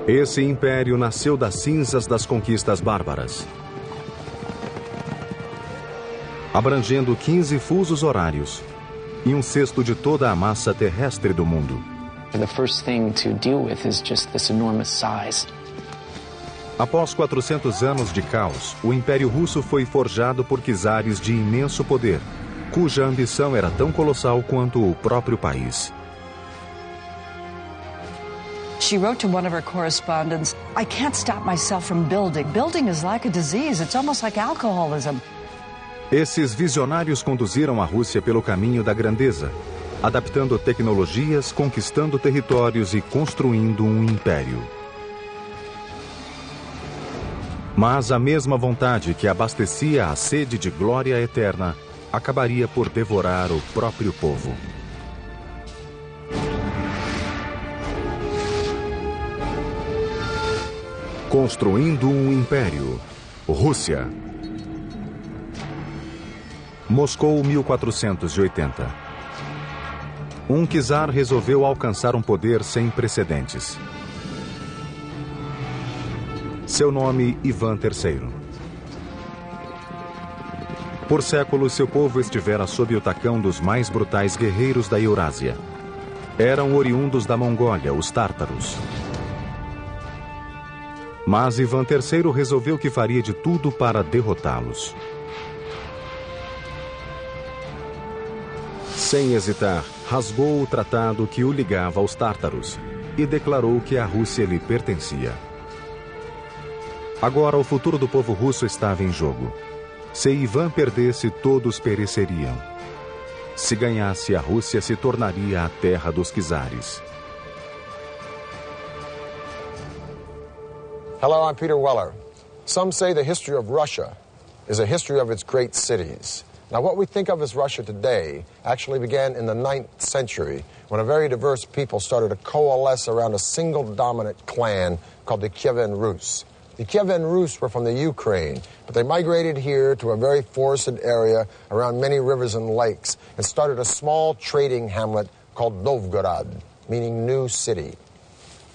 Esse império nasceu das cinzas das conquistas bárbaras, abrangendo 15 fusos horários e um sexto de toda a massa terrestre do mundo. The first thing to deal with is just this enormous size. Após 400 anos de caos, o Império Russo foi forjado por czares de imenso poder, cuja ambição era tão colossal quanto o próprio país. She wrote to one of her correspondents, "I can't stop myself from building. Building is like a disease. It's almost like alcoholism." Esses visionários conduziram a Rússia pelo caminho da grandeza, adaptando tecnologias, conquistando territórios e construindo um império. Mas a mesma vontade que abastecia a sede de glória eterna acabaria por devorar o próprio povo. Construindo um império. Rússia. Moscou, 1480. Um czar resolveu alcançar um poder sem precedentes. Seu nome, Ivan III. Por séculos, seu povo estivera sob o tacão dos mais brutais guerreiros da Eurásia. Eram oriundos da Mongólia, os tártaros. Mas Ivan III resolveu que faria de tudo para derrotá-los. Sem hesitar, rasgou o tratado que o ligava aos tártaros e declarou que a Rússia lhe pertencia. Agora o futuro do povo russo estava em jogo. Se Ivan perdesse, todos pereceriam. Se ganhasse, a Rússia se tornaria a terra dos czares. Hello, I'm Peter Weller. Some say the history of Russia is a history of its great cities. Now, what we think of as Russia today actually began in the 9th century when a very diverse people started to coalesce around a single dominant clan called the Kievan Rus. The Kievan Rus were from the Ukraine, but they migrated here to a very forested area around many rivers and lakes and started a small trading hamlet called Novgorod, meaning new city.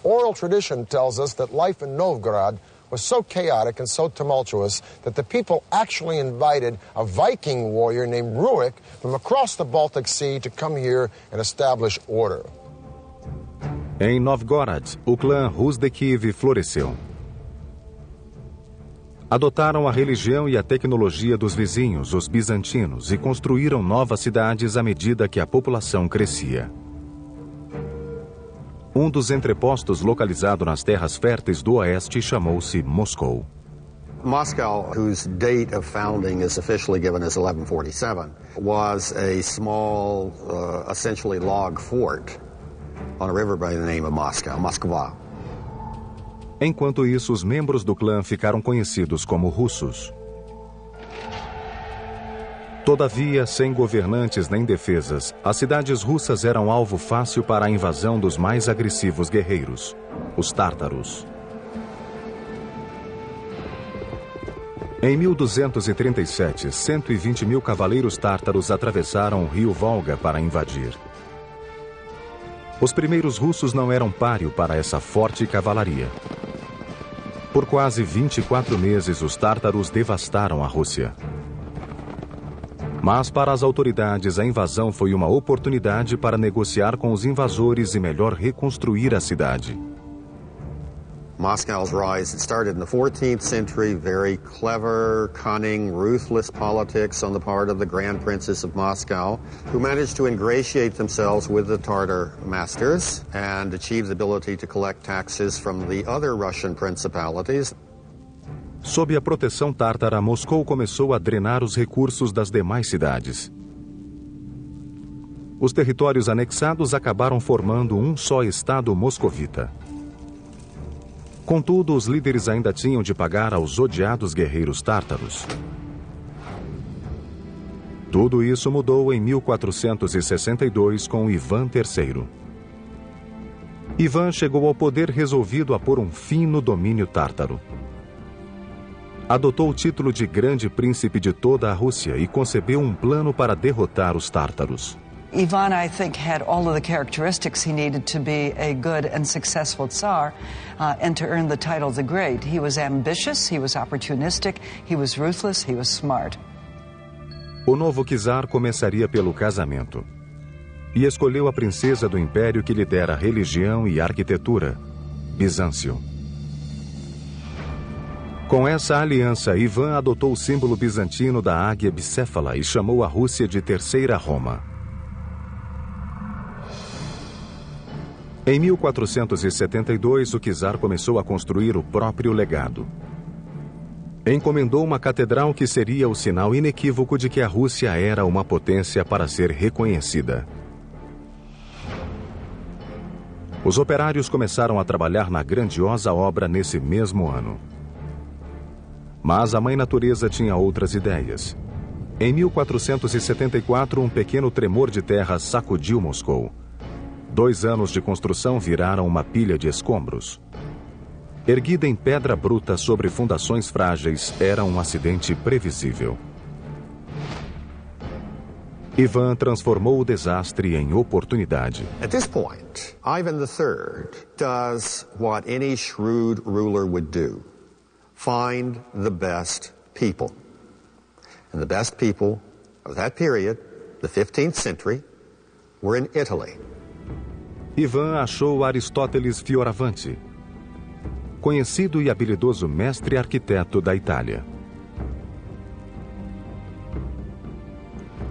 Oral tradition tells us that life in Novgorod was so chaotic and so tumultuous that the people actually invited a Viking warrior named Rurik from across the Baltic Sea to come here and establish order. Em Novgorod, o clã Rus de Kiev floresceu. Adotaram a religião e a tecnologia dos vizinhos, os bizantinos, e construíram novas cidades à medida que a população crescia. Um dos entrepostos localizado nas terras férteis do oeste chamou-se Moscou. Moscow, whose date of founding is officially given as 1147, was a small, essentially log fort on a river by the name of Moscow, Moskva. Enquanto isso, os membros do clã ficaram conhecidos como russos. Todavia, sem governantes nem defesas, as cidades russas eram alvo fácil para a invasão dos mais agressivos guerreiros, os tártaros. Em 1237, 120 mil cavaleiros tártaros atravessaram o rio Volga para invadir. Os primeiros russos não eram páreo para essa forte cavalaria. Por quase 24 meses, os tártaros devastaram a Rússia. Mas para as autoridades, a invasão foi uma oportunidade para negociar com os invasores e melhor reconstruir a cidade. Moscow's rise started in the 14th century, very clever, cunning, ruthless politics on the part of the Grand Princes of Moscow, who managed to ingratiate themselves with the Tartar masters and achieve the ability to collect taxes from the other Russian principalities. Sob a proteção tártara, Moscou começou a drenar os recursos das demais cidades. Os territórios anexados acabaram formando um só estado moscovita. Contudo, os líderes ainda tinham de pagar aos odiados guerreiros tártaros. Tudo isso mudou em 1462 com Ivan III. Ivan chegou ao poder resolvido a pôr um fim no domínio tártaro. Adotou o título de Grande Príncipe de toda a Rússia e concebeu um plano para derrotar os tártaros. Ivan, I think, had all of the characteristics he needed to be a good and successful Tsar and to earn the title the Great. He was ambitious, he was opportunistic, he was ruthless, he was smart. O novo czar começaria pelo casamento. E escolheu a princesa do império que lhe dera religião e arquitetura, Bizâncio. Com essa aliança, Ivan adotou o símbolo bizantino da águia bicéfala e chamou a Rússia de Terceira Roma. Em 1472, o czar começou a construir o próprio legado. Encomendou uma catedral que seria o sinal inequívoco de que a Rússia era uma potência para ser reconhecida. Os operários começaram a trabalhar na grandiosa obra nesse mesmo ano. Mas a Mãe Natureza tinha outras ideias. Em 1474, um pequeno tremor de terra sacudiu Moscou. 2 anos de construção viraram uma pilha de escombros. Erguida em pedra bruta sobre fundações frágeis, era um acidente previsível. Ivan transformou o desastre em oportunidade. At this point, Ivan III does what any shrewd ruler would do. Find the best people. And the best people of that period, the 15th century, were in Italy. Ivan achou Aristóteles Fioravante, conhecido e habilidoso mestre arquiteto da Itália.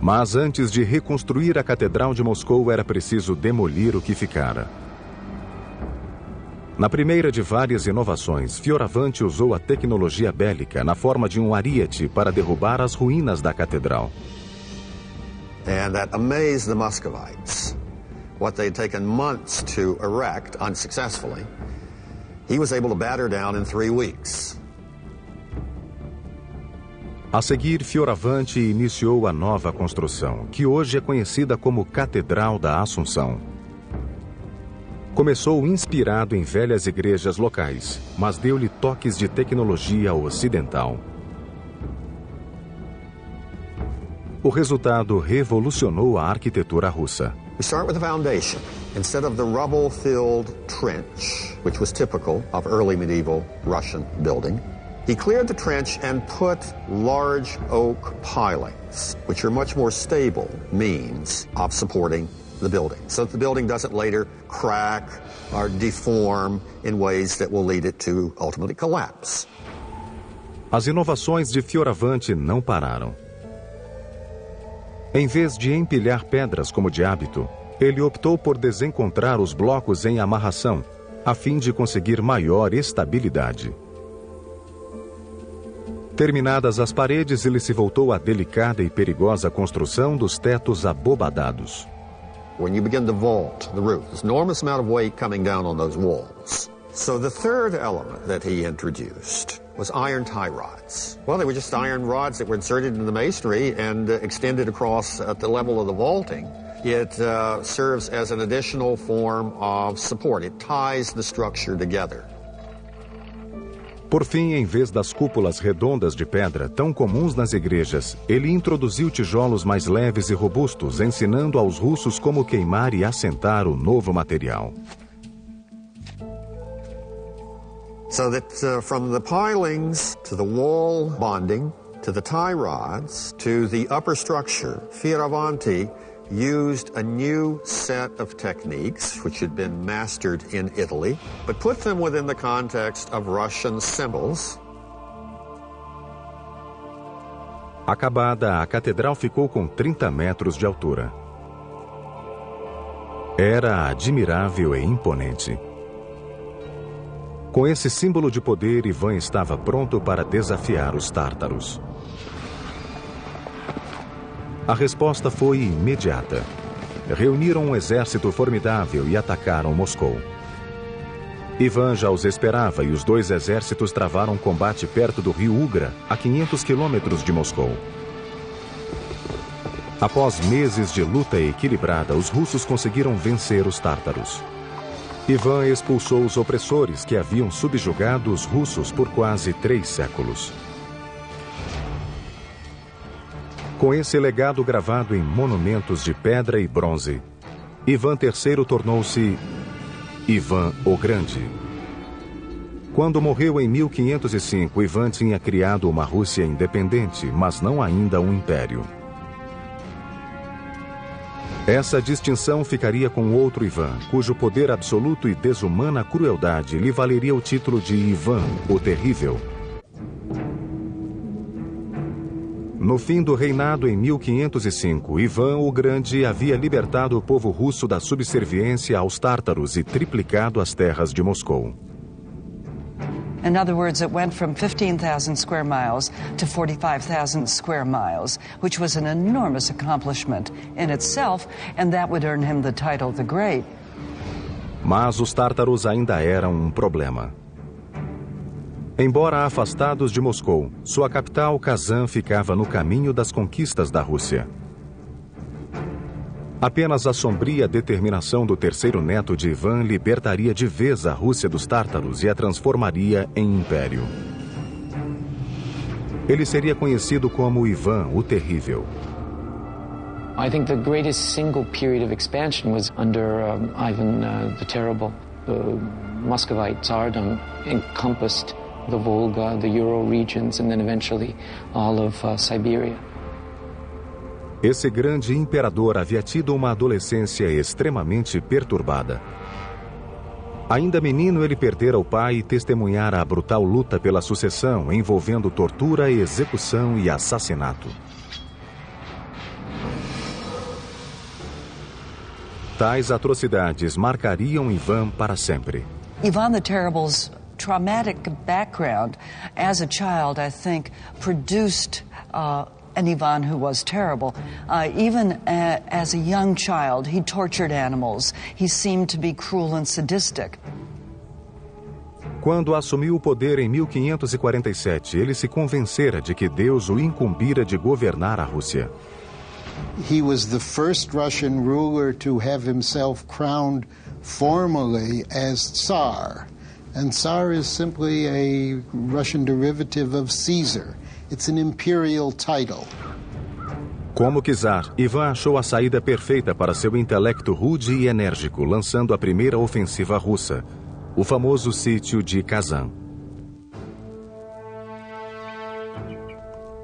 Mas antes de reconstruir a Catedral de Moscou, era preciso demolir o que ficara. Na primeira de várias inovações, Fioravante usou a tecnologia bélica na forma de um ariete para derrubar as ruínas da catedral. And that amazed the Muscovites. What they'd taken months to erect unsuccessfully, he was able to batter down in 3 weeks. A seguir, Fioravante iniciou a nova construção, que hoje é conhecida como Catedral da Assunção. Começou inspirado em velhas igrejas locais, mas deu-lhe toques de tecnologia ocidental. O resultado revolucionou a arquitetura russa. We start with the foundation. Instead of the rubble-filled trench, which was typical of early medieval Russian building, he cleared the trench and put large oak pilings, which are much more stable means of supporting the building, so that the building doesn't later crack or deform in ways that will lead it to ultimately collapse. As inovações de Fioravante não pararam. Em vez de empilhar pedras como de hábito, ele optou por desencontrar os blocos em amarração, a fim de conseguir maior estabilidade. Terminadas as paredes, ele se voltou à delicada e perigosa construção dos tetos abobadados. When you begin to vault the roof, there's an enormous amount of weight coming down on those walls. So the third element that he introduced was iron tie rods. Well, they were just iron rods that were inserted into the masonry and extended across at the level of the vaulting. It serves as an additional form of support. It ties the structure together. Por fim, em vez das cúpulas redondas de pedra tão comuns nas igrejas, ele introduziu tijolos mais leves e robustos, ensinando aos russos como queimar e assentar o novo material. So that from the pilings to the wall bonding to the tie rods to the upper structure, Fioravante used a new set of techniques which had been mastered in Italy, but put them within the context of Russian symbols. Acabada, a catedral ficou com 30 metros de altura. Era admirável e imponente. Com esse símbolo de poder, Ivan estava pronto para desafiar os tártaros. A resposta foi imediata. Reuniram um exército formidável e atacaram Moscou. Ivan já os esperava e os 2 exércitos travaram um combate perto do rio Ugra, a 500 quilômetros de Moscou. Após meses de luta equilibrada, os russos conseguiram vencer os tártaros. Ivan expulsou os opressores que haviam subjugado os russos por quase 3 séculos. Com esse legado gravado em monumentos de pedra e bronze, Ivan III tornou-se Ivan o Grande. Quando morreu em 1505, Ivan tinha criado uma Rússia independente, mas não ainda um império. Essa distinção ficaria com outro Ivan, cujo poder absoluto e desumana crueldade lhe valeria o título de Ivan o Terrível. No fim do reinado em 1505, Ivan o Grande havia libertado o povo russo da subserviência aos tártaros e triplicado as terras de Moscou. In other words, it went from 15,000 square miles to 45,000 square miles, which was an enormous accomplishment in itself, and that would earn him the title the Great. Mas os tártaros ainda eram um problema. Embora afastados de Moscou, sua capital, Kazan, ficava no caminho das conquistas da Rússia. Apenas a sombria determinação do terceiro neto de Ivan libertaria de vez a Rússia dos tártaros e a transformaria em império. Ele seria conhecido como Ivan o Terrível. I think the greatest single period of expansion was under Ivan the Terrible. The Muscovite Tsardom encompassed the Volga, the Ural regions, and then eventually all of Siberia. Esse grande imperador havia tido uma adolescência extremamente perturbada. Ainda menino, ele perdera o pai e testemunhara a brutal luta pela sucessão, envolvendo tortura, execução e assassinato. Tais atrocidades marcariam Ivan para sempre. Ivan the Terrible's traumatic background as a child, I think, produced an Ivan who was terrible. Even as a young child, he tortured animals. He seemed to be cruel and sadistic. Quando assumiu o poder em 1547, ele se convencera de que Deus o incumbira de governar a Rússia. He was the first Russian ruler to have himself crowned formally as Tsar. And Tsar is simply a Russian derivative of Caesar. It's an imperial title. Como czar, Ivan achou a saída perfeita para seu intelecto rude e enérgico, lançando a primeira ofensiva russa, o famoso sítio de Kazan.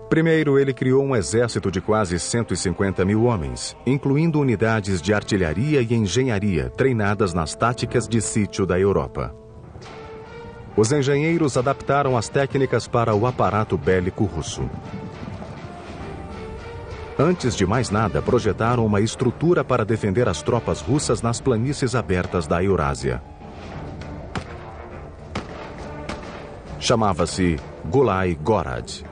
Primeiro, ele criou um exército de quase 150 mil homens, incluindo unidades de artilharia e engenharia treinadas nas táticas de sítio da Europa. Os engenheiros adaptaram as técnicas para o aparato bélico russo. Antes de mais nada, projetaram uma estrutura para defender as tropas russas nas planícies abertas da Eurásia. Chamava-se Gulai Gorod.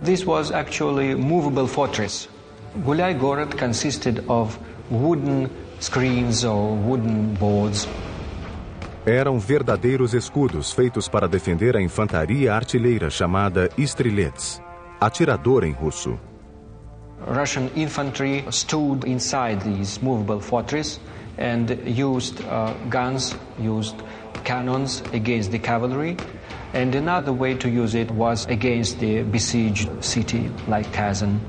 This was actually a movable fortress. Gulai Gorod consisted of wooden screens or wooden boards. Eram verdadeiros escudos feitos para defender a infantaria artilheira chamada Strelets, atirador em russo. Russian infantry stood inside these movable fortress and used guns, used cannons against the cavalry. And another way to use it was against the besieged city like Kazan.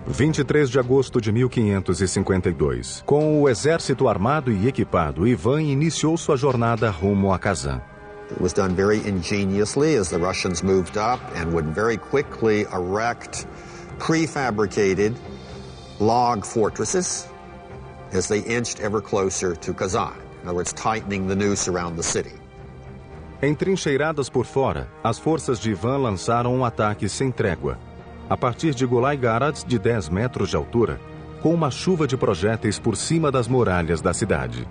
23 de agosto de 1552. Com o exército armado e equipado, Ivan iniciou sua jornada rumo a Kazan. It was done very ingeniously as the Russians moved up and would very quickly erect prefabricated log fortresses as they inched ever closer to Kazan. In other words, tightening the noose around the city. Entrincheiradas por fora, as forças de Ivan lançaram um ataque sem trégua, a partir de Gulai Gorod, de 10 metros de altura, com uma chuva de projéteis por cima das muralhas da cidade.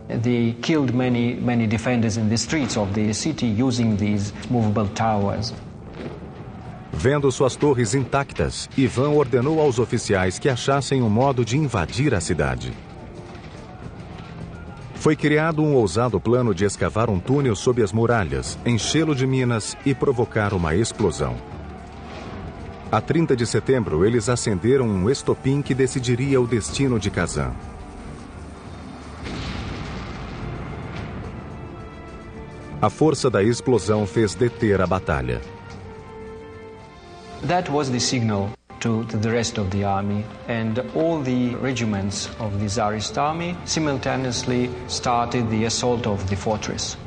They killed many defenders in the streets of the city using these movable towers. Vendo suas torres intactas, Ivan ordenou aos oficiais que achassem um modo de invadir a cidade. Foi criado um ousado plano de escavar um túnel sob as muralhas, enchê-lo de minas e provocar uma explosão. A 30 de setembro, eles acenderam um estopim que decidiria o destino de Kazan. A força da explosão fez deter a batalha. That was the signal to the rest of the army, and all the regiments of the Tsarist army simultaneously started the assault of the fortress.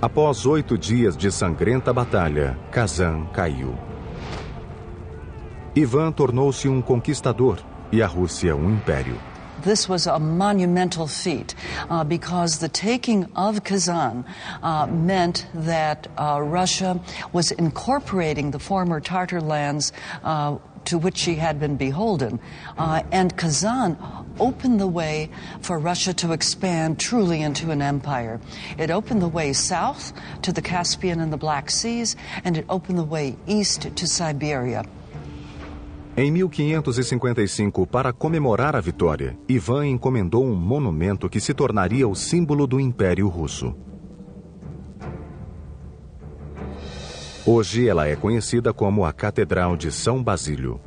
Após 8 dias de sangrenta batalha, Kazan caiu. Ivan tornou-se um conquistador e a Rússia um império. This was a monumental feat because the taking of Kazan meant that Russia was incorporating the former Tatar lands to which she had been beholden. And Kazan opened the way for Russia to expand truly into an empire. It opened the way south to the Caspian and the Black Seas, and it opened the way east to Siberia. Em 1555, para comemorar a vitória, Ivan encomendou um monumento que se tornaria o símbolo do Império Russo. Hoje ela é conhecida como a Catedral de São Basílio.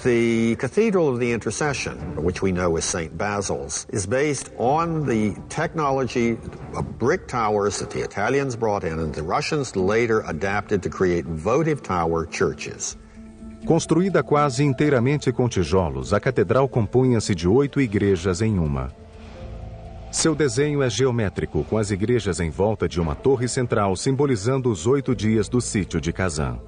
The Cathedral of the Intercession, which we know as St. Basil's, is based on the technology of brick towers that the Italians brought in and the Russians later adapted to create votive tower churches. Construída quase inteiramente com tijolos, a catedral compunha-se de 8 igrejas em uma. Seu desenho é geométrico, com as igrejas em volta de uma torre central, simbolizando os 8 dias do sítio de Kazan.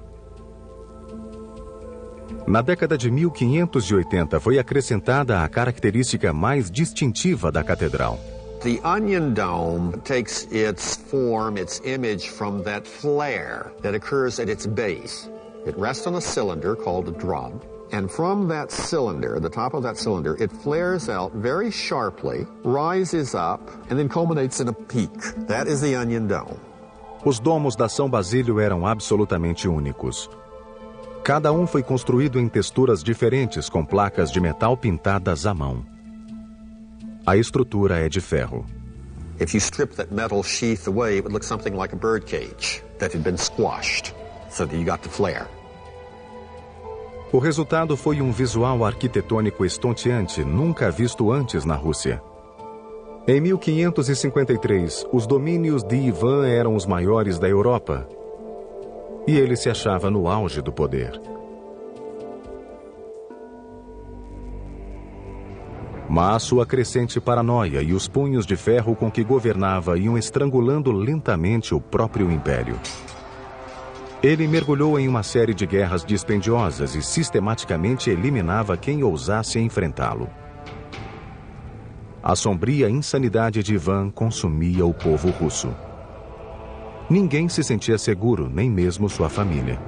Na década de 1580, foi acrescentada a característica mais distintiva da catedral. The onion dome takes its form, its image from that flare that occurs at its base. It rests on a cylinder called a drum, and from that cylinder, the top of that cylinder, it flares out very sharply, rises up, and then culminates in a peak. That is the onion dome. Os domos da São Basílio eram absolutamente únicos. Cada um foi construído em texturas diferentes, com placas de metal pintadas à mão. A estrutura é de ferro. If you strip that metal sheath away, it would look something like a bird cage that had been squashed, so that you got the flare. O resultado foi um visual arquitetônico estonteante, nunca visto antes na Rússia. Em 1553, os domínios de Ivan eram os maiores da Europa, e ele se achava no auge do poder. Mas sua crescente paranoia e os punhos de ferro com que governava iam estrangulando lentamente o próprio império. Ele mergulhou em uma série de guerras dispendiosas e sistematicamente eliminava quem ousasse enfrentá-lo. A sombria insanidade de Ivan consumia o povo russo. Ninguém se sentia seguro, nem mesmo sua família.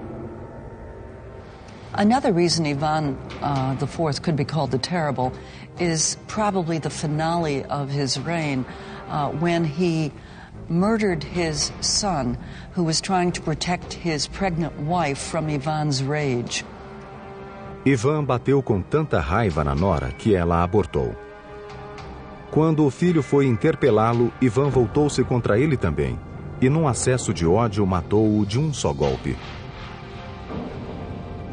Another reason Ivan IV could be called the Terrible is probably the finale of his reign when he murdered his son, who was trying to protect his pregnant wife from Ivan's rage. Ivan bateu com tanta raiva na nora que ela abortou. Quando o filho foi interpelá-lo, Ivan voltou-se contra ele também, e num acesso de ódio matou-o de um só golpe.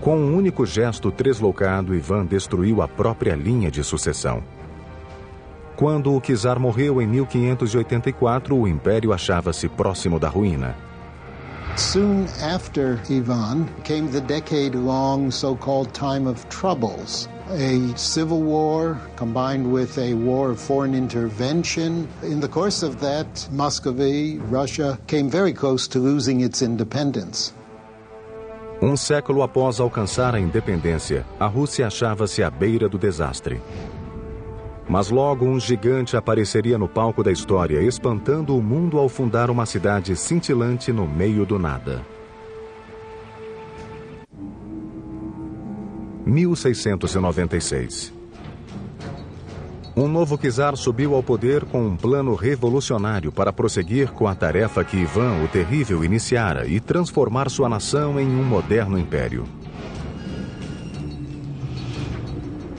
Com um único gesto tresloucado, Ivan destruiu a própria linha de sucessão. Quando o czar morreu em 1584, o império achava-se próximo da ruína. Soon after Ivan came the decade-long so-called time of troubles. A civil war combined with a war of foreign intervention. In the course of that, Muscovy, Russia, came very close to losing its independence. Um século após alcançar a independência, a Rússia achava-se à beira do desastre. Mas logo um gigante apareceria no palco da história, espantando o mundo ao fundar uma cidade cintilante no meio do nada. 1696. Um novo czar subiu ao poder com um plano revolucionário para prosseguir com a tarefa que Ivan o Terrível iniciara e transformar sua nação em um moderno império.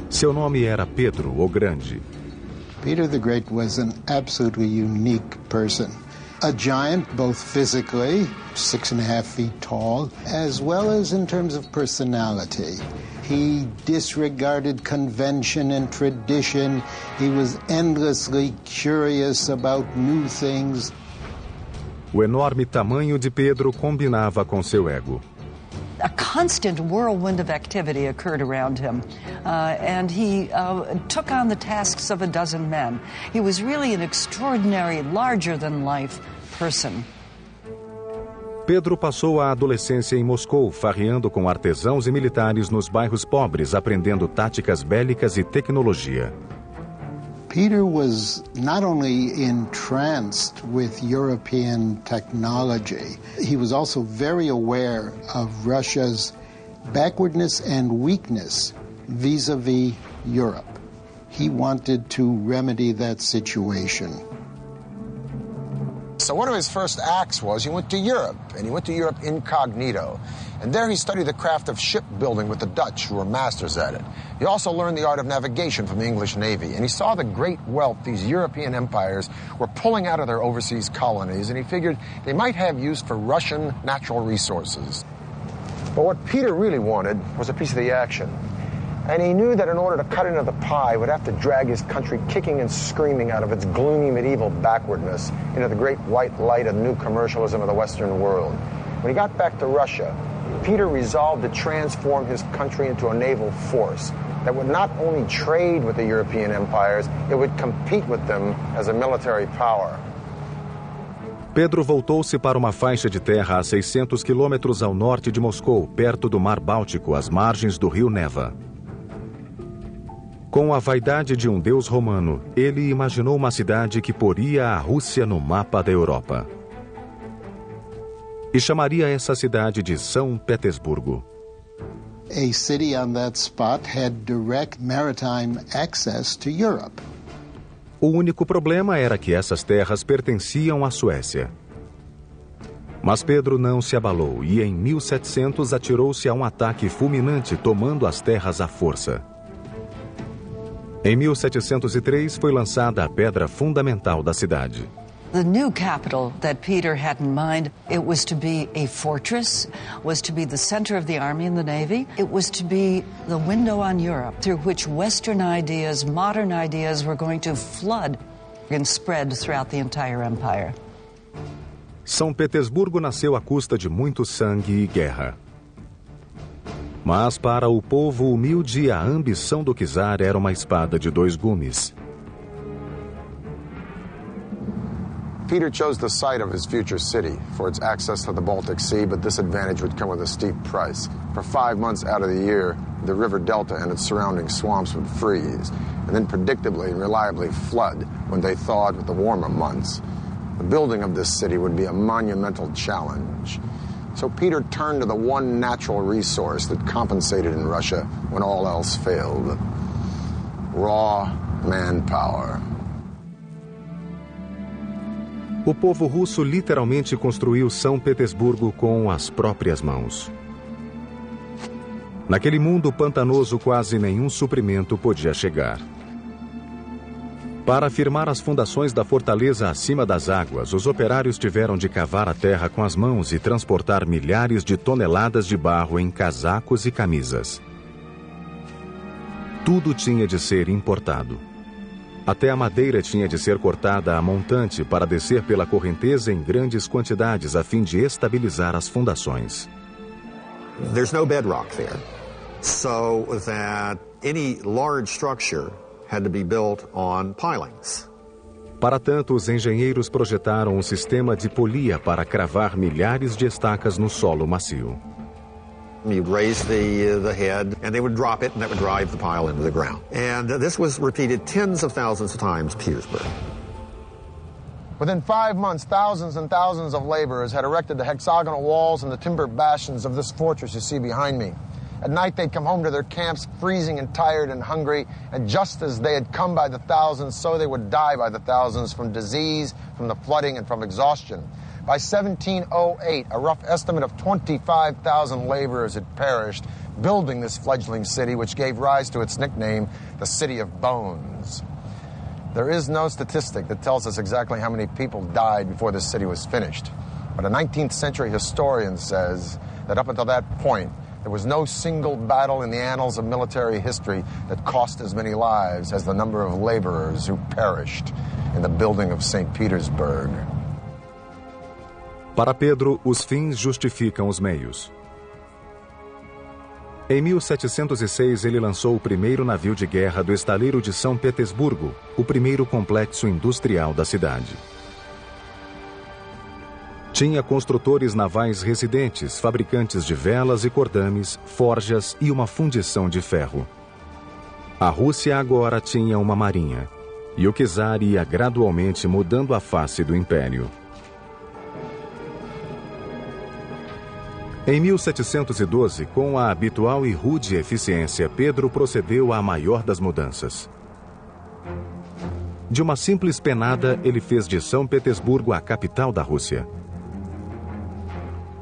Seu nome era Pedro o Grande. Peter the Great was an absolutely unique person. A giant, both physically, 6.5 feet tall, as well as in terms of personality. He disregarded convention and tradition. He was endlessly curious about new things. O enorme tamanho de Pedro combinava com seu ego. A constant whirlwind of activity occurred around him, and he took on the tasks of a dozen men. He was really an extraordinary, larger-than-life person. Pedro passou a adolescência em Moscou, farreando com artesãos e militares nos bairros pobres, aprendendo táticas bélicas e tecnologia. Peter was not only entranced with European technology, he was also very aware of Russia's backwardness and weakness vis-a-vis Europe. He wanted to remedy that situation. So one of his first acts was he went to Europe, and he went to Europe incognito. And there he studied the craft of shipbuilding with the Dutch, who were masters at it. He also learned the art of navigation from the English Navy, and he saw the great wealth these European empires were pulling out of their overseas colonies, and he figured they might have use for Russian natural resources. But what Peter really wanted was a piece of the action. And he knew that in order to cut into the pie, he would have to drag his country kicking and screaming out of its gloomy medieval backwardness into the great white light of new commercialism of the Western world. When he got back to Russia, Peter resolved to transform his country into a naval force that would not only trade with the European empires, it would compete with them as a military power. Pedro voltou-se para uma faixa de terra a 600 quilômetros ao norte de Moscou, perto do Mar Báltico, às margens do rio Neva. Com a vaidade de um deus romano, ele imaginou uma cidade que poria a Rússia no mapa da Europa. E chamaria essa cidade de São Petersburgo. A city on that spot had direct maritime access to Europe. O único problema era que essas terras pertenciam à Suécia. Mas Pedro não se abalou e em 1700 atirou-se a um ataque fulminante, tomando as terras à força. Em 1703 foi lançada a pedra fundamental da cidade. The new capital that Peter had in mind, it was to be a fortress, was to be the center of the army and the navy. It was to be the window on Europe through which Western ideas, modern ideas were going to flood and spread throughout the entire empire. São Petersburgo nasceu à custa de muito sangue e guerra. Mas para o povo humilde, a ambição do czar era uma espada de dois gumes. Peter chose the site of his future city for its access to the Baltic Sea, but this advantage would come with a steep price. For 5 months out of the year, the river delta and its surrounding swamps would freeze, and then predictably and reliably flood when they thawed with the warmer months. The building of this city would be a monumental challenge. So Peter turned to the one natural resource that compensated in Russia when all else failed: raw manpower. O povo russo literalmente construiu São Petersburgo com as próprias mãos. Naquele mundo pantanoso, quase nenhum suprimento podia chegar. Para firmar as fundações da fortaleza acima das águas, os operários tiveram de cavar a terra com as mãos e transportar milhares de toneladas de barro em casacos e camisas. Tudo tinha de ser importado. Até a madeira tinha de ser cortada a montante para descer pela correnteza em grandes quantidades a fim de estabilizar as fundações. There's no bedrock there, so that any large structure had to be built on pilings. Para tanto, os engenheiros projetaram um sistema de polia para cravar milhares de estacas no solo macio. You'd raise the head, and they would drop it, and that would drive the pile into the ground. And this was repeated tens of thousands of times in Petersburg. Within 5 months, thousands and thousands of laborers had erected the hexagonal walls and the timber bastions of this fortress you see behind me. At night, they'd come home to their camps freezing and tired and hungry, and just as they had come by the thousands, so they would die by the thousands from disease, from the flooding, and from exhaustion. By 1708, a rough estimate of 25,000 laborers had perished building this fledgling city, which gave rise to its nickname, the City of Bones. There is no statistic that tells us exactly how many people died before this city was finished. But a 19th century historian says that up until that point, there was no single battle in the annals of military history that cost as many lives as the number of laborers who perished in the building of St. Petersburg. Para Pedro, os fins justificam os meios. Em 1706, ele lançou o primeiro navio de guerra do estaleiro de São Petersburgo, o primeiro complexo industrial da cidade. Tinha construtores navais residentes, fabricantes de velas e cordames, forjas e uma fundição de ferro. A Rússia agora tinha uma marinha, e o czar ia gradualmente mudando a face do império. Em 1712, com a habitual e rude eficiência, Pedro procedeu à maior das mudanças. De uma simples penada, ele fez de São Petersburgo a capital da Rússia.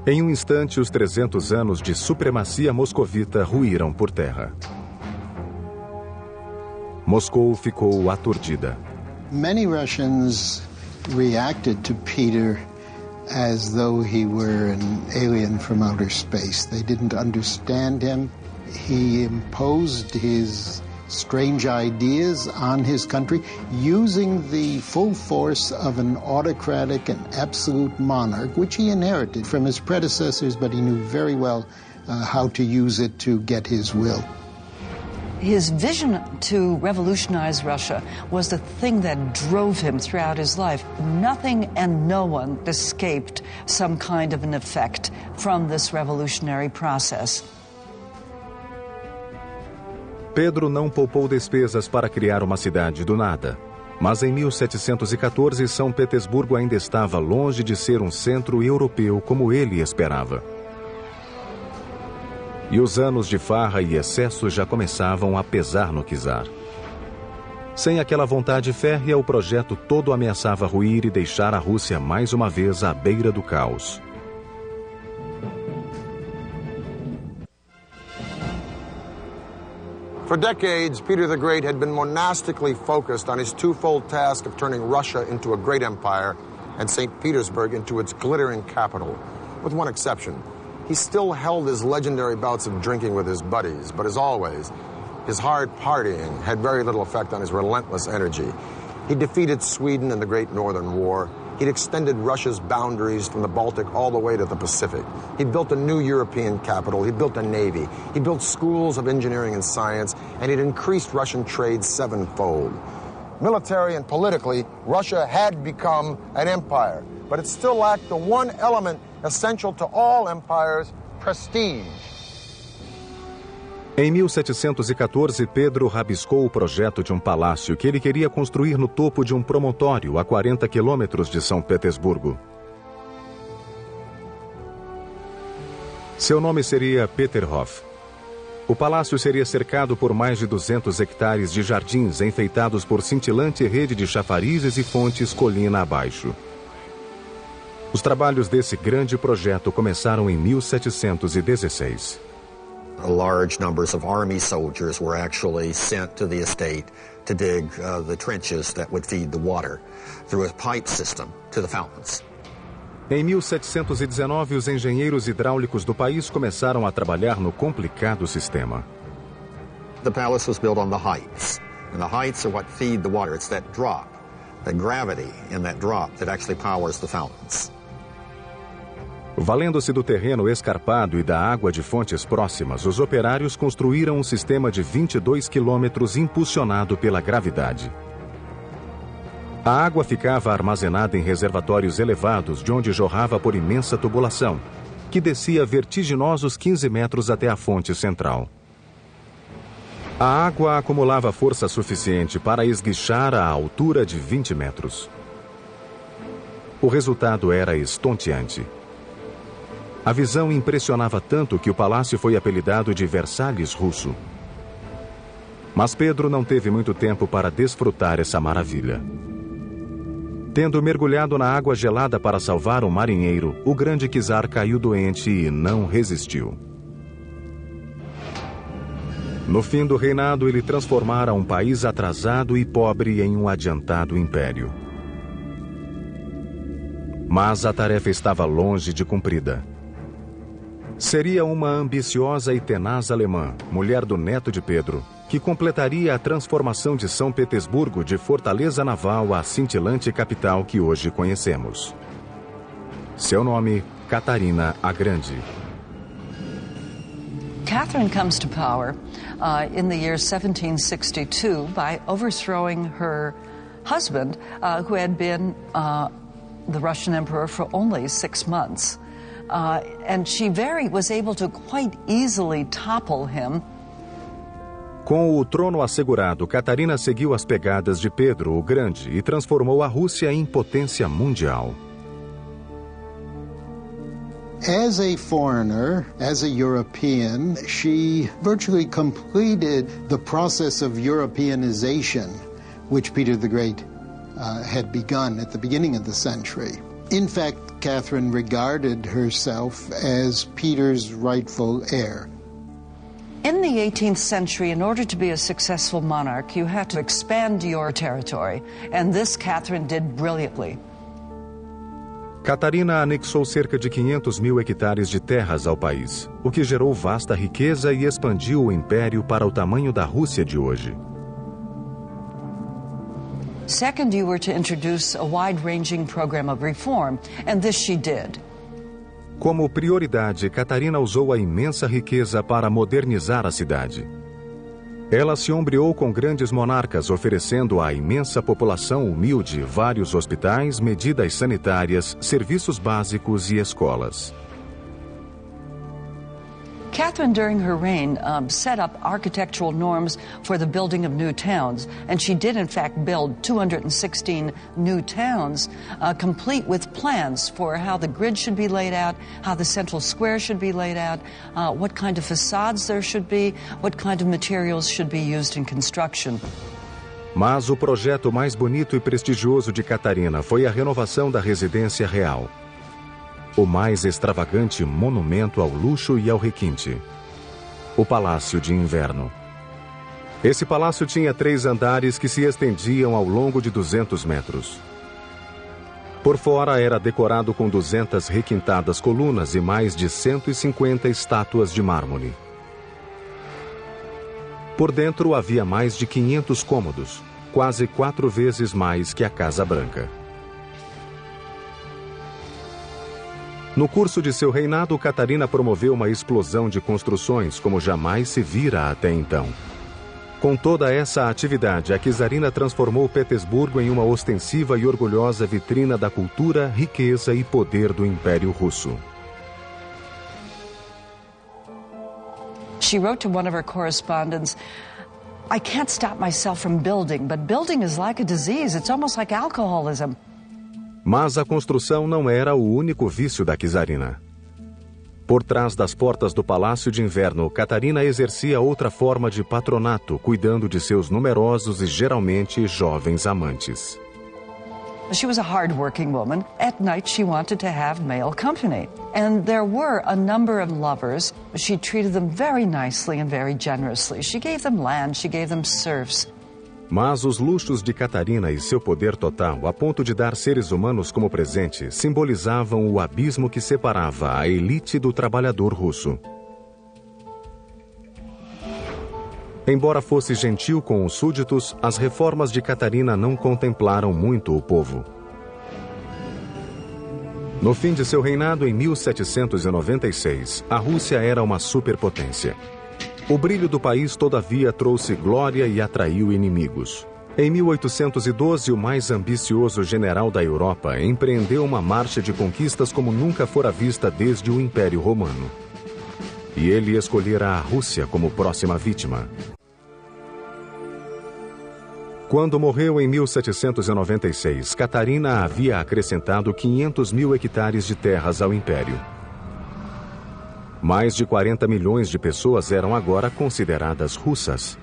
Em um instante, os 300 anos de supremacia moscovita ruíram por terra. Moscou ficou aturdida. Many Russians reacted to Peter as though he were an alien from outer space. They didn't understand him. He imposed his strange ideas on his country using the full force of an autocratic and absolute monarch, which he inherited from his predecessors, but he knew very well how to use it to get his will. His vision to revolutionize Russia was the thing that drove him throughout his life. Nothing and no one escaped some kind of an effect from this revolutionary process. Pedro não poupou despesas para criar uma cidade do nada. Mas em 1714, São Petersburgo ainda estava longe de ser um centro europeu como ele esperava. E os anos de farra e excesso já começavam a pesar no czar. Sem aquela vontade férrea, o projeto todo ameaçava ruir e deixar a Rússia mais uma vez à beira do caos. For decades, Peter the Great had been monastically focused on his twofold task of turning Russia into a great empire and St. Petersburg into its glittering capital, with one exception. He still held his legendary bouts of drinking with his buddies, but as always, his hard partying had very little effect on his relentless energy. He defeated Sweden in the Great Northern War. He'd extended Russia's boundaries from the Baltic all the way to the Pacific. He'd built a new European capital. He'd built a navy. He built schools of engineering and science, and he'd increased Russian trade sevenfold. Military and politically, Russia had become an empire, but it still lacked the one element essential to all empires, prestige. Em 1714, Pedro rabiscou o projeto de um palácio que ele queria construir no topo de um promontório a 40 quilômetros de São Petersburgo. Seu nome seria Peterhof. O palácio seria cercado por mais de 200 hectares de jardins enfeitados por cintilante rede de chafarizes e fontes colina abaixo. Os trabalhos desse grande projeto começaram em 1716. Large numbers of army soldiers were actually sent to the estate to dig the trenches that would feed the water through a pipe system to the fountains. Em 1719, os engenheiros hidráulicos do país começaram a trabalhar no complicado sistema. The palace was built on the heights, and the heights are what feed the water. It's that drop, the gravity in that drop that actually powers the fountains. Valendo-se do terreno escarpado e da água de fontes próximas, os operários construíram um sistema de 22 quilômetros impulsionado pela gravidade. A água ficava armazenada em reservatórios elevados, de onde jorrava por imensa tubulação, que descia vertiginosos 15 metros até a fonte central. A água acumulava força suficiente para esguichar a altura de 20 metros. O resultado era estonteante. A visão impressionava tanto que o palácio foi apelidado de Versalhes russo. Mas Pedro não teve muito tempo para desfrutar essa maravilha. Tendo mergulhado na água gelada para salvar um marinheiro, o grande czar caiu doente e não resistiu. No fim do reinado, ele transformara um país atrasado e pobre em um adiantado império. Mas a tarefa estava longe de cumprida. Seria uma ambiciosa e tenaz alemã, mulher do neto de Pedro, que completaria a transformação de São Petersburgo de fortaleza naval à cintilante capital que hoje conhecemos. Seu nome, Catarina a Grande. Catherine comes to power in the year 1762 by overthrowing her husband, who had been the Russian emperor for only 6 months. And she was able to quite easily topple him. Com o trono assegurado, Catarina seguiu as pegadas de Pedro o Grande e transformou a Rússia em potência mundial. As a foreigner, as a European, she virtually completed the process of Europeanization, which Peter the Great had begun at the beginning of the century. In fact, Catherine regarded herself as Peter's rightful heir. In the 18th century, in order to be a successful monarch, you had to expand your territory, and this Catherine did brilliantly. Catarina anexou cerca de 500 mil hectares de terras ao país, o que gerou vasta riqueza e expandiu o império para o tamanho da Rússia de hoje. Second, you were to introduce a wide-ranging program of reform, and this she did. Como prioridade, Catarina usou a imensa riqueza para modernizar a cidade. Ela se ombreou com grandes monarcas, oferecendo à imensa população humilde vários hospitais, medidas sanitárias, serviços básicos e escolas. Catherine, during her reign, set up architectural norms for the building of new towns, and she did, in fact, build 216 new towns, complete with plans for how the grid should be laid out, how the central square should be laid out, what kind of facades there should be, what kind of materials should be used in construction. Mas o projeto mais bonito e prestigioso de Catarina foi a renovação da residência real. O mais extravagante monumento ao luxo e ao requinte. O Palácio de Inverno. Esse palácio tinha 3 andares que se estendiam ao longo de 200 metros. Por fora era decorado com 200 requintadas colunas e mais de 150 estátuas de mármore. Por dentro havia mais de 500 cômodos, quase 4 vezes mais que a Casa Branca. No curso de seu reinado, Catarina promoveu uma explosão de construções como jamais se vira até então. Com toda essa atividade, a czarina transformou Petersburgo em uma ostensiva e orgulhosa vitrina da cultura, riqueza e poder do Império Russo. She wrote to one of her correspondents, "I can't stop myself from building, but building is like a disease. It's almost like alcoholism." Mas a construção não era o único vício da czarina. Por trás das portas do Palácio de Inverno, Catarina exercia outra forma de patronato, cuidando de seus numerosos e geralmente jovens amantes. She was a hard-working woman. At night, she wanted to have male company. And there were a number of lovers. She treated them very nicely and very generously. She gave them land, she gave them serfs. Mas os luxos de Catarina e seu poder total, a ponto de dar seres humanos como presente, simbolizavam o abismo que separava a elite do trabalhador russo. Embora fosse gentil com os súditos, as reformas de Catarina não contemplaram muito o povo. No fim de seu reinado, em 1796, a Rússia era uma superpotência. O brilho do país, todavia, trouxe glória e atraiu inimigos. Em 1812, o mais ambicioso general da Europa empreendeu uma marcha de conquistas como nunca fora vista desde o Império Romano. E ele escolhera a Rússia como próxima vítima. Quando morreu em 1796, Catarina havia acrescentado 500 mil hectares de terras ao Império. Mais de 40 milhões de pessoas eram agora consideradas russas.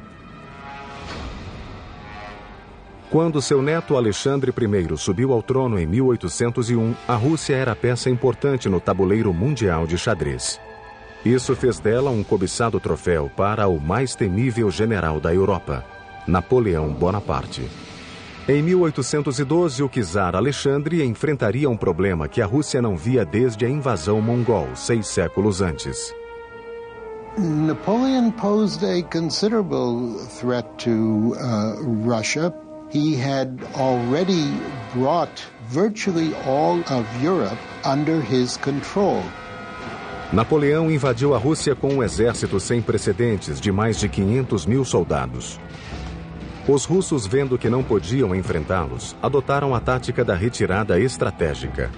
Quando seu neto Alexandre I subiu ao trono em 1801, a Rússia era peça importante no tabuleiro mundial de xadrez. Isso fez dela um cobiçado troféu para o mais temível general da Europa, Napoleão Bonaparte. Em 1812, o czar Alexandre enfrentaria um problema que a Rússia não via desde a invasão mongol, 6 séculos antes. Napoleon posed a considerable threat to Russia. He had already brought virtually all of Europe under his control. Napoleão invadiu a Rússia com um exército sem precedentes de mais de 500 mil soldados. Os russos, vendo que não podiam enfrentá-los, adotaram a tática da retirada estratégica.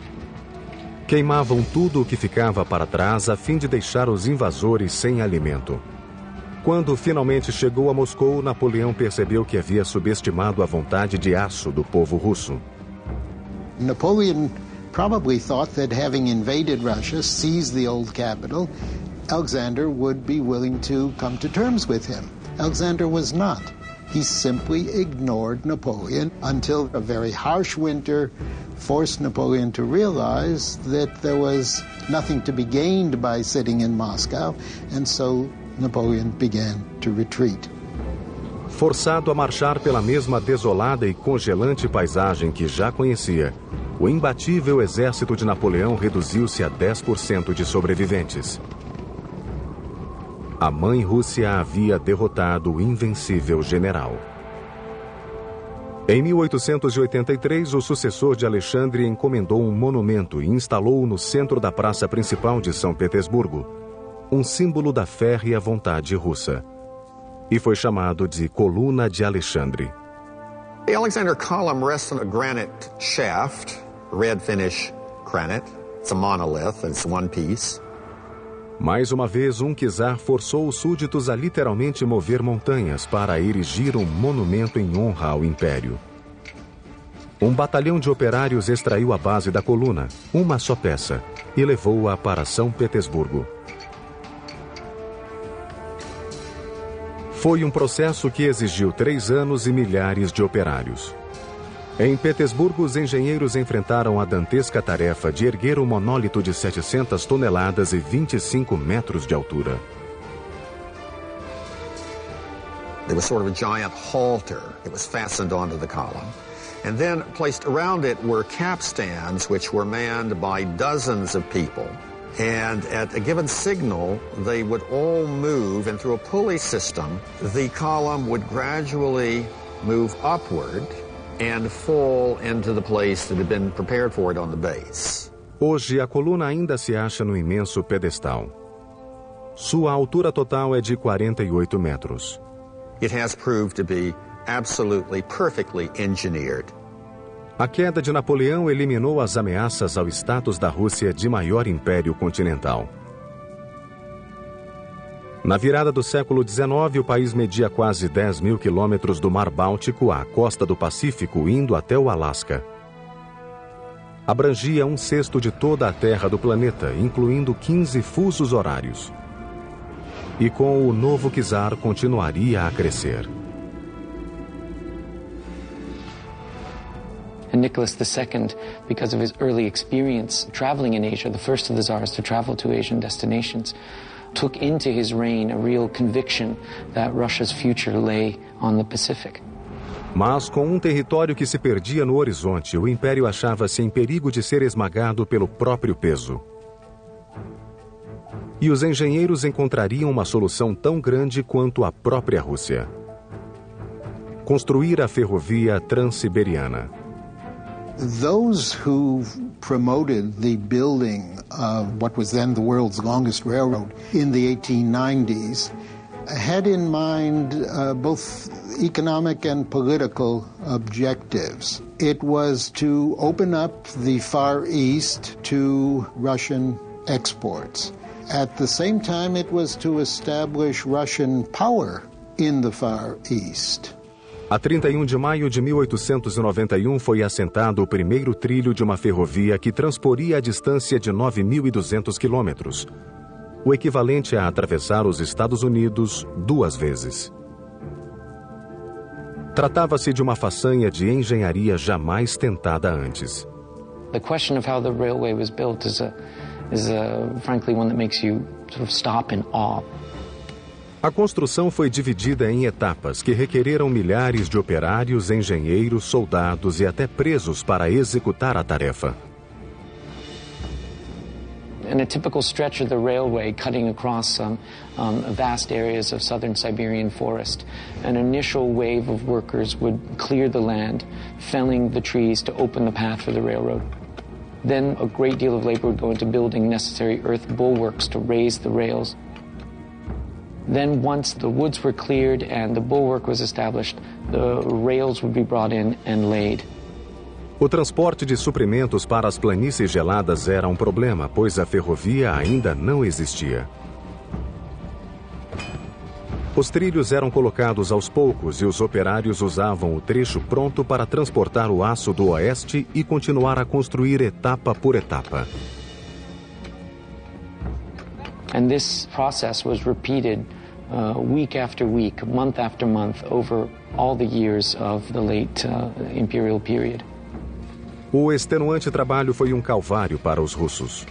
Queimavam tudo o que ficava para trás a fim de deixar os invasores sem alimento. Quando finalmente chegou a Moscou, Napoleão percebeu que havia subestimado a vontade de aço do povo russo. Napoleon probably thought that having invaded Russia, seized the old capital, Alexander would be willing to come to terms with him. Alexander was not. He simply ignored Napoleon until a very harsh winter forced Napoleon to realize that there was nothing to be gained by sitting in Moscow, and so Napoleon began to retreat. Forçado a marchar pela mesma desolada e congelante paisagem que já conhecia, o imbatível exército de Napoleão reduziu-se a 10% de sobreviventes. A mãe Rússia havia derrotado o invencível general. Em 1883, o sucessor de Alexandre encomendou um monumento e instalou-o no centro da praça principal de São Petersburgo, um símbolo da férrea vontade russa. E foi chamado de Coluna de Alexandre. The Alexander Column rests on a granite shaft, red finish granite. It's a monolith, it's one piece. Mais uma vez, um czar forçou os súditos a literalmente mover montanhas para erigir um monumento em honra ao império. Um batalhão de operários extraiu a base da coluna, uma só peça, e levou-a para São Petersburgo. Foi um processo que exigiu 3 anos e milhares de operários. Em Petersburgo, os engenheiros enfrentaram a dantesca tarefa de erguer um monólito de 700 toneladas e 25 metros de altura. There was sort of a giant halter that was fastened onto the column. And then placed around it were capstans which were manned by dozens of people. And at a given signal, they would all move, and through a pulley system, the column would gradually move upward and fall into the place that had been prepared for it on the base. Hoje, a coluna ainda se acha no imenso pedestal. Sua altura total é de 48 metros. It has proved to be absolutely perfectly engineered. A queda de Napoleão eliminou as ameaças ao status da Rússia de maior império continental. Na virada do século XIX, o país media quase 10 mil quilômetros do Mar Báltico à costa do Pacífico, indo até o Alasca. Abrangia 1/6 de toda a terra do planeta, incluindo 15 fusos horários. E com o novo czar continuaria a crescer. And Nicholas II, because of his early experience traveling in Asia, the first of the czars to travel to Asian destinations, took into his reign a real conviction that Russia's future lay on the Pacific. Mas com um território que se perdia no horizonte, o império achava-se em perigo de ser esmagado pelo próprio peso. E os engenheiros encontrariam uma solução tão grande quanto a própria Rússia: construir a ferrovia Transiberiana. Those who promoted the building of what was then the world's longest railroad in the 1890s had in mind both economic and political objectives. It was to open up the Far East to Russian exports. At the same time, it was to establish Russian power in the Far East. A 31 de maio de 1891 foi assentado o primeiro trilho de uma ferrovia que transporia a distância de 9.200 quilômetros, o equivalente a atravessar os Estados Unidos 2 vezes. Tratava-se de uma façanha de engenharia jamais tentada antes. The question of how the railway was built is frankly one that makes you sort of stop in awe. A construção foi dividida em etapas que requereram milhares de operários, engenheiros, soldados e até presos para executar a tarefa. In a typical stretch of the railway cutting across vast areas of southern Siberian forest, an initial wave of workers would clear the land, felling the trees to open the path for the railroad. Then a great deal of labor would go into building necessary earth bulwarks to raise the rails. Then once the woods were cleared and the bulwark was established, the rails would be brought in and laid. O transporte de suprimentos para as planícies geladas era um problema, pois a ferrovia ainda não existia. Os trilhos eram colocados aos poucos e os operários usavam o trecho pronto para transportar o aço do oeste e continuar a construir etapa por etapa. And this process was repeated week after week, month after month, over all the years of the late imperial period. O extenuante trabalho foi um calvário para os russos.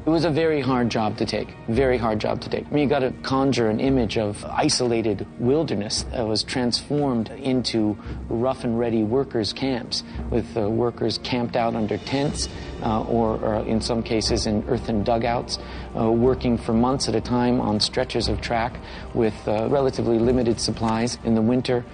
It was a very hard job to take, very hard job to take. I mean, you got to conjure an image of isolated wilderness that was transformed into rough and ready workers' camps, with workers camped out under tents or in some cases in earthen dugouts, working for months at a time on stretches of track with relatively limited supplies in the winter,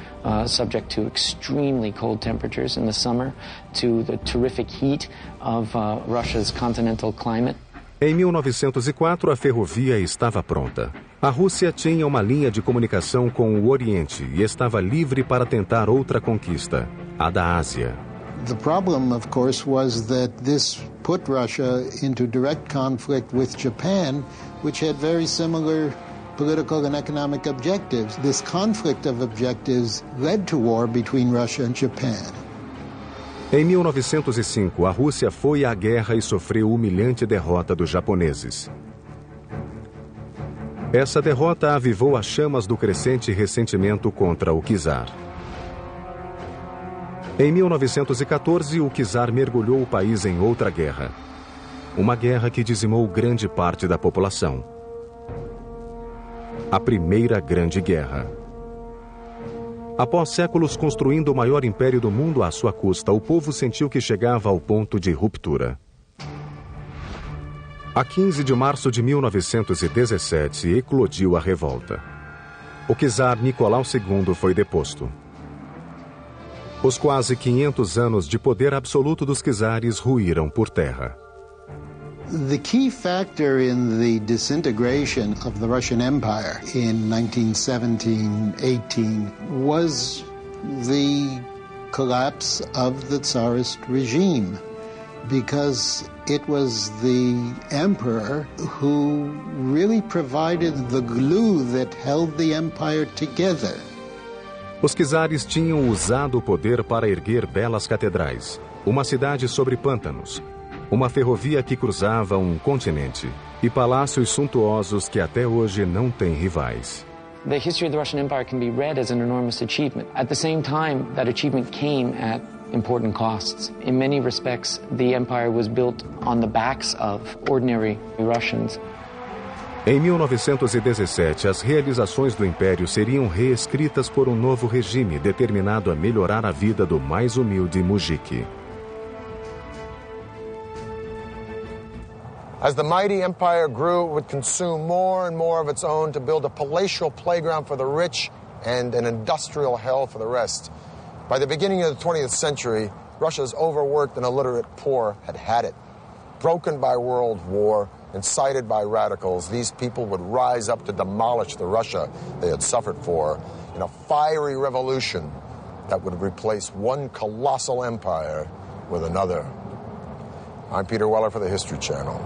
subject to extremely cold temperatures in the summer, to the terrific heat of Russia's continental climate. Em 1904, a ferrovia estava pronta. A Rússia tinha uma linha de comunicação com o Oriente e estava livre para tentar outra conquista, a da Ásia. The problem, of course, was that this put Russia into direct conflict with Japan, which had very similar political and economic objectives. This conflict of objectives led to war between Russia and Japan. Em 1905, a Rússia foi à guerra e sofreu humilhante derrota dos japoneses. Essa derrota avivou as chamas do crescente ressentimento contra o czar. Em 1914, o czar mergulhou o país em outra guerra. Uma guerra que dizimou grande parte da população. A Primeira Grande Guerra. Após séculos construindo o maior império do mundo à sua custa, o povo sentiu que chegava ao ponto de ruptura. A 15 de março de 1917, eclodiu a revolta. O czar Nicolau II foi deposto. Os quase 500 anos de poder absoluto dos czares ruíram por terra. The key factor in the disintegration of the Russian Empire in 1917-18 was the collapse of the Tsarist regime, because it was the emperor who really provided the glue that held the empire together. Os czares tinham usado o poder para erguer belas catedrais, uma cidade sobre pântanos, uma ferrovia que cruzava um continente e palácios suntuosos que até hoje não têm rivais. The history of the Russian Empire can be read as an enormous achievement. At the same time, that achievement came at important costs. In many respects, the empire was built on the backs of ordinary Russians. Em 1917, as realizações do Império seriam reescritas por um novo regime determinado a melhorar a vida do mais humilde mujik. As the mighty empire grew, it would consume more and more of its own to build a palatial playground for the rich and an industrial hell for the rest. By the beginning of the 20th century, Russia's overworked and illiterate poor had had it. Broken by world war, incited by radicals, these people would rise up to demolish the Russia they had suffered for in a fiery revolution that would replace one colossal empire with another. I'm Peter Weller for the History Channel.